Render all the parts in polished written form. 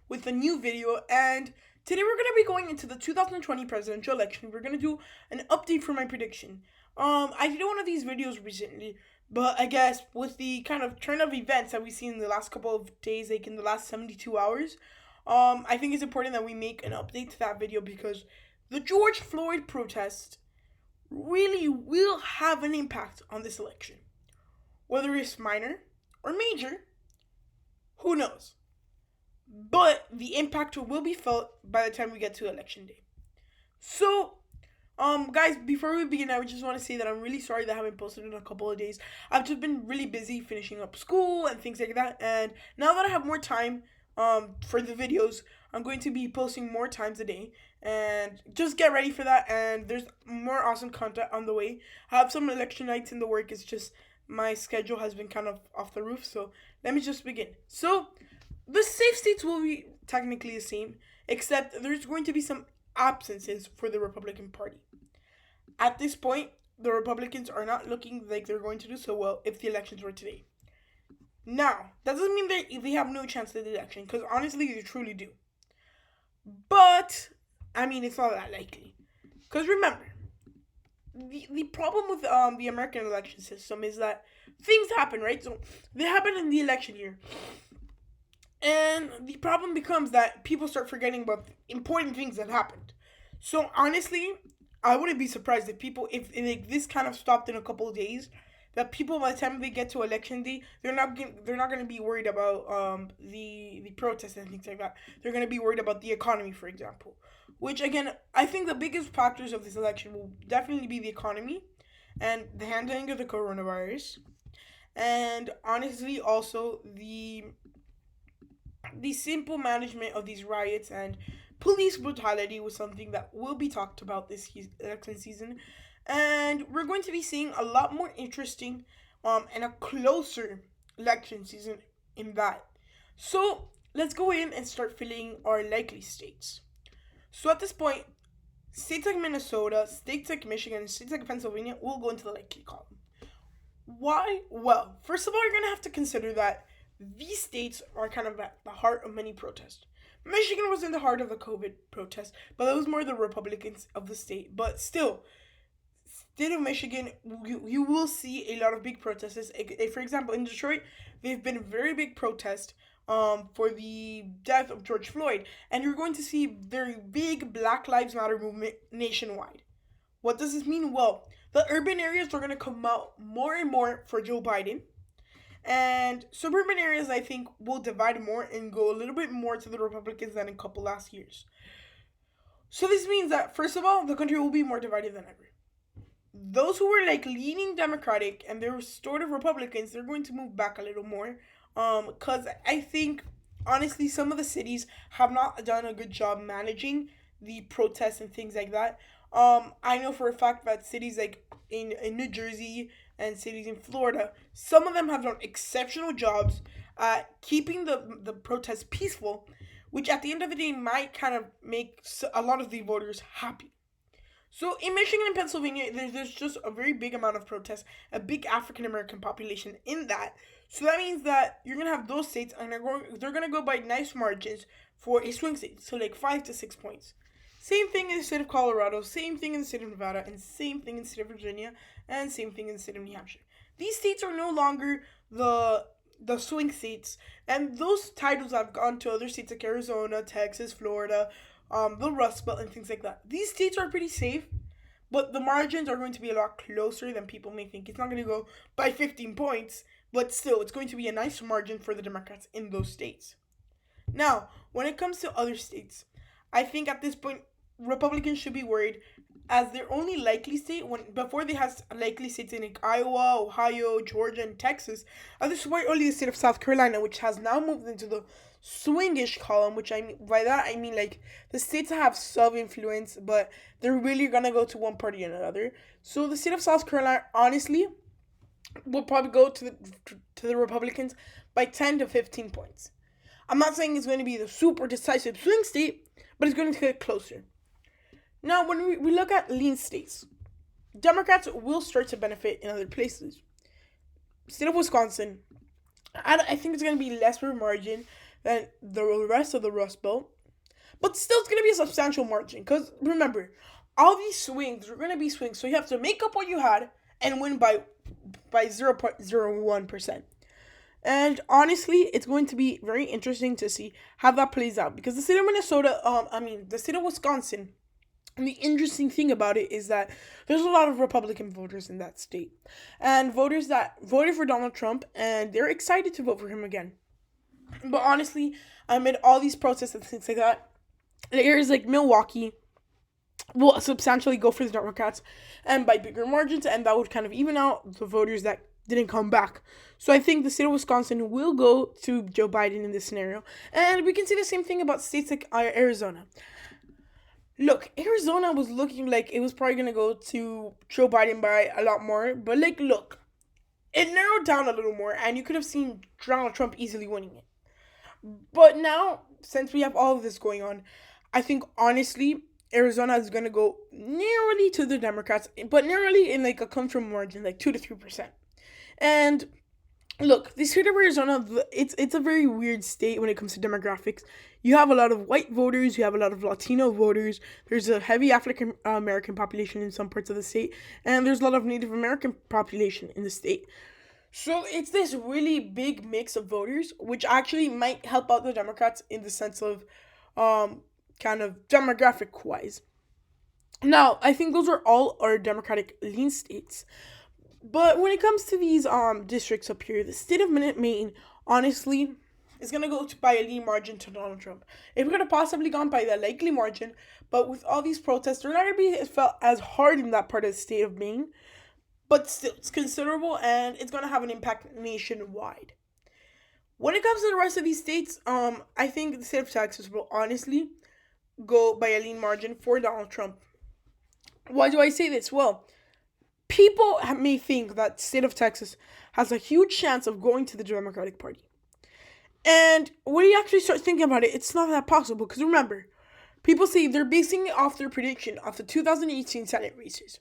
with a new video, and today we're gonna be going into the 2020 presidential election. We're gonna do an update for my prediction. I did one of these videos recently, but I guess with the kind of turn of events that we've seen in the last couple of days, like in the last 72 hours, I think it's important that we make an update to that video because the George Floyd protest really will have an impact on this election. Whether it's minor or major, who knows? But the impact will be felt by the time we get to election day. So, guys, before we begin, I just want to say that I'm really sorry that I haven't posted in a couple of days. I've just been really busy finishing up school and things like that. And now that I have more time, for the videos, I'm going to be posting more times a day. And just get ready for that. And there's more awesome content on the way. I have some election nights in the work. It's just my schedule has been kind of off the roof. So let me just begin. So the safe states will be technically the same, except there's going to be some absences for the Republican Party. At this point, the Republicans are not looking like they're going to do so well if the elections were today. Now, that doesn't mean that they have no chance at the election, because honestly, they truly do. But, I mean, it's not that likely. Because remember, the problem with the American election system is that things happen, right? So, they happen in the election year. And the problem becomes that people start forgetting about important things that happened. So honestly, I wouldn't be surprised if like, this kind of stopped in a couple of days. That people by the time they get to election day, they're not going to be worried about the protests and things like that. They're going to be worried about the economy, for example. Which again, I think the biggest factors of this election will definitely be the economy and the handling of the coronavirus, and honestly also the simple management of these riots and police brutality was something that will be talked about this election season, and we're going to be seeing a lot more interesting and a closer election season in that. So let's go in and start filling our likely states. So at this point, states like Minnesota, states like Michigan, states like Pennsylvania will go into the likely column. Why? Well, first of all, you're gonna have to consider that these states are kind of at the heart of many protests. Michigan was in the heart of the COVID protest, but that was more the Republicans of the state. But still, state of Michigan, you will see a lot of big protests. For example, in Detroit, they've been very big protests for the death of George Floyd, and you're going to see very big Black Lives Matter movement nationwide. What does this mean? Well, the urban areas are going to come out more and more for Joe Biden, and suburban areas, I think, will divide more and go a little bit more to the Republicans than in a couple last years. So this means that, first of all, the country will be more divided than ever. Those who were like leaning Democratic and they were sort of Republicans, they're going to move back a little more. Because I think, honestly, some of the cities have not done a good job managing the protests and things like that. I know for a fact that cities like in New Jersey and cities in Florida, some of them have done exceptional jobs at keeping the protests peaceful, which at the end of the day might kind of make a lot of the voters happy. So in Michigan and Pennsylvania, there's just a very big amount of protests, a big African American population in that. So that means that you're gonna have those states, and they're gonna go by nice margins for a swing state, so like 5 to 6 points. Same thing in the state of Colorado, same thing in the state of Nevada, and same thing in the state of Virginia, and same thing in the state of New Hampshire. These states are no longer the swing states, and those titles have gone to other states like Arizona, Texas, Florida, the Rust Belt, and things like that. These states are pretty safe, but the margins are going to be a lot closer than people may think. It's not going to go by 15 points, but still, it's going to be a nice margin for the Democrats in those states. Now, when it comes to other states, I think at this point, Republicans should be worried as their only likely state before they have likely states in like Iowa, Ohio, Georgia, and Texas. At this point, only the state of South Carolina, which has now moved into the swingish column, which I mean by that I mean like the states that have some influence, but they're really gonna go to one party or another. So the state of South Carolina, honestly, will probably go to the Republicans by 10 to 15 points. I'm not saying it's going to be the super decisive swing state, but it's going to get closer. Now, when we look at lean states, Democrats will start to benefit in other places. State of Wisconsin, I think it's going to be less per margin than the rest of the Rust Belt. But still, it's going to be a substantial margin. Because remember, all these swings are going to be swings. So you have to make up what you had and win by 0.01%. And honestly, it's going to be very interesting to see how that plays out. Because the state of Minnesota, the state of Wisconsin, and the interesting thing about it is that there's a lot of Republican voters in that state. And voters that voted for Donald Trump, and they're excited to vote for him again. But honestly, amid all these protests and things like that, areas like Milwaukee will substantially go for the Democrats and by bigger margins, and that would kind of even out the voters that didn't come back. So I think the state of Wisconsin will go to Joe Biden in this scenario. And we can say the same thing about states like Arizona. Look, Arizona was looking like it was probably going to go to Joe Biden by a lot more. But, look, it narrowed down a little more, and you could have seen Donald Trump easily winning it. But now, since we have all of this going on, I think, honestly, Arizona is going to go narrowly to the Democrats, but narrowly in, a comfortable margin, 2 to 3%. And look, the state of Arizona, it's a very weird state when it comes to demographics. You have a lot of white voters, you have a lot of Latino voters, there's a heavy African American population in some parts of the state, and there's a lot of Native American population in the state. So it's this really big mix of voters, which actually might help out the Democrats in the sense of kind of demographic-wise. Now, I think those are all our Democratic lean states. But when it comes to these districts up here, the state of Maine, honestly, is going to go by a lean margin to Donald Trump. It could have possibly gone by the likely margin, but with all these protests, they're not going to be felt as hard in that part of the state of Maine. But still, it's considerable, and it's going to have an impact nationwide. When it comes to the rest of these states, I think the state of Texas will honestly go by a lean margin for Donald Trump. Why do I say this? Well, people may think that the state of Texas has a huge chance of going to the Democratic Party. And when you actually start thinking about it, it's not that possible. Because remember, people say they're basing it off their prediction of the 2018 Senate races.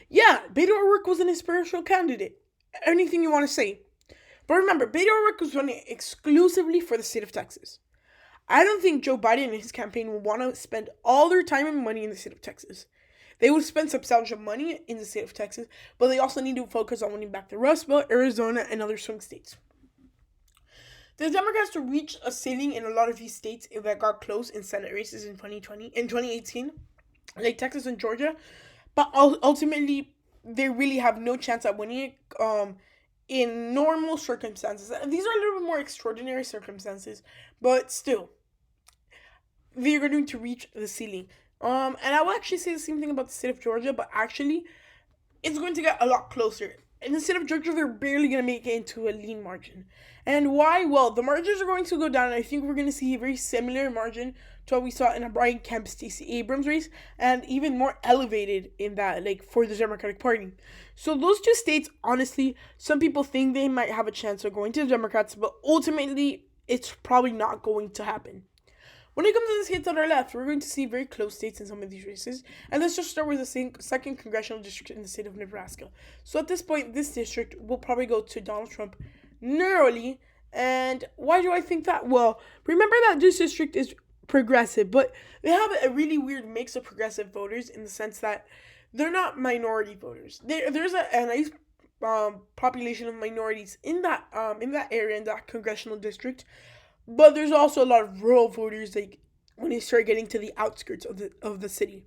Yeah, Beto O'Rourke was an inspirational candidate. Anything you want to say. But remember, Beto O'Rourke was running exclusively for the state of Texas. I don't think Joe Biden and his campaign will want to spend all their time and money in the state of Texas. They would spend substantial money in the state of Texas, but they also need to focus on winning back the Rust Belt, Arizona, and other swing states. The Democrats to reach a ceiling in a lot of these states that got close in Senate races in 2018, like Texas and Georgia, but ultimately they really have no chance at winning it in normal circumstances. And these are a little bit more extraordinary circumstances, but still, they're going to reach the ceiling. And I will actually say the same thing about the state of Georgia, but actually, it's going to get a lot closer. In the state of Georgia, they're barely going to make it into a lean margin. And why? Well, the margins are going to go down, and I think we're going to see a very similar margin to what we saw in a Brian Kemp-Stacey Abrams race, and even more elevated in that, for the Democratic Party. So those two states, honestly, some people think they might have a chance of going to the Democrats, but ultimately, it's probably not going to happen. When it comes to the states on our left, we're going to see very close states in some of these races. And let's just start with the second congressional district in the state of Nebraska. So at this point, this district will probably go to Donald Trump narrowly. And why do I think that? Well, remember that this district is progressive, but they have a really weird mix of progressive voters in the sense that they're not minority voters. There's a nice population of minorities in that area, in that congressional district. But there's also a lot of rural voters, when they start getting to the outskirts of the city.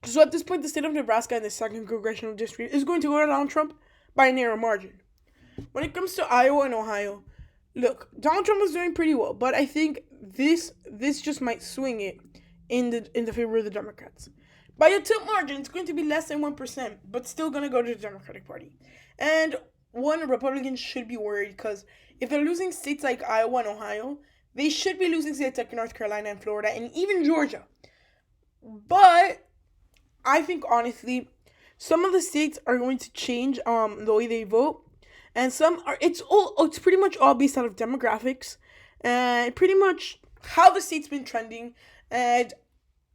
So at this point, the state of Nebraska in the second congressional district is going to go to Donald Trump by a narrow margin. When it comes to Iowa and Ohio, look, Donald Trump is doing pretty well, but I think this just might swing it in the favor of the Democrats. By a tilt margin, it's going to be less than 1%, but still going to go to the Democratic Party. And Republicans should be worried because if they're losing states like Iowa and Ohio, they should be losing states like North Carolina and Florida and even Georgia. But I think, honestly, some of the states are going to change the way they vote. And some are, it's pretty much all based out of demographics and pretty much how the state's been trending and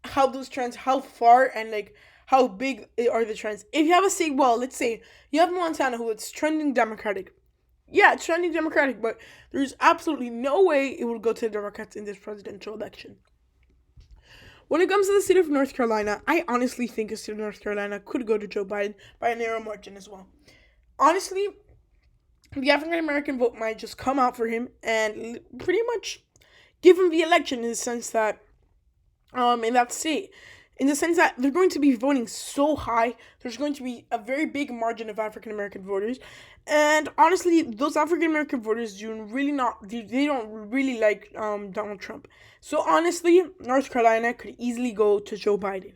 how those trends, how far and how big are the trends. If you have a state, well, let's say you have Montana who is trending Democratic. yeah, it's trending Democratic, but there's absolutely no way it will go to the Democrats in this presidential election. When it comes to the state of North Carolina, I honestly think the state of North Carolina could go to Joe Biden by a narrow margin as well. Honestly, the African American vote might just come out for him and pretty much give him the election in the sense that, in that state, in the sense that they're going to be voting so high, there's going to be a very big margin of African American voters, and honestly, those African American voters they don't really like Donald Trump. So honestly, North Carolina could easily go to Joe Biden.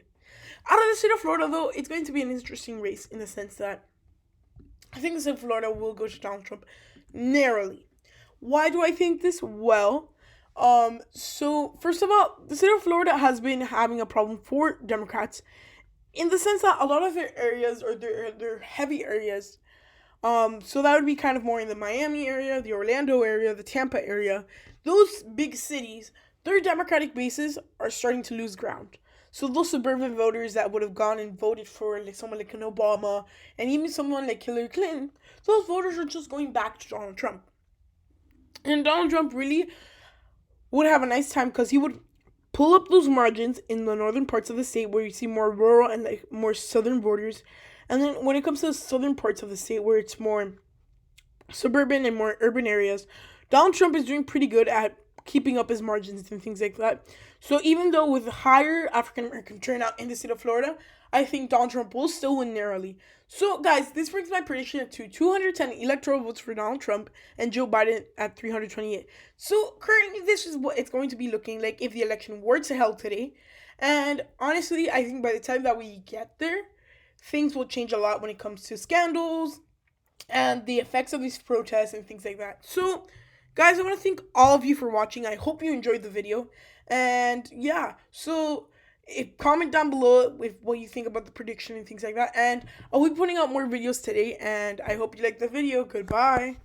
Out of the state of Florida, though, it's going to be an interesting race in the sense that I think the state of Florida will go to Donald Trump narrowly. Why do I think this? Well, so first of all, the state of Florida has been having a problem for Democrats in the sense that a lot of their areas or their heavy areas, so that would be kind of more in the Miami area, the Orlando area, the Tampa area, those big cities, their Democratic bases are starting to lose ground. So those suburban voters that would have gone and voted for like someone like an Obama and even someone like Hillary Clinton, those voters are just going back to Donald Trump. And Donald Trump really would have a nice time because he would pull up those margins in the northern parts of the state where you see more rural and like more southern borders. And then when it comes to the southern parts of the state where it's more suburban and more urban areas, Donald Trump is doing pretty good at keeping up his margins and things like that. So even though with higher African American turnout in the state of Florida, I think Donald Trump will still win narrowly. So guys, this brings my prediction to 210 electoral votes for Donald Trump and Joe Biden at 328. So currently this is what it's going to be looking like if the election were to held today. And honestly, I think by the time that we get there, things will change a lot when it comes to scandals and the effects of these protests and things like that. So guys, I want to thank all of you for watching. I hope you enjoyed the video. And yeah, so comment down below with what you think about the prediction and things like that. And I'll be putting out more videos today. And I hope you liked the video. Goodbye.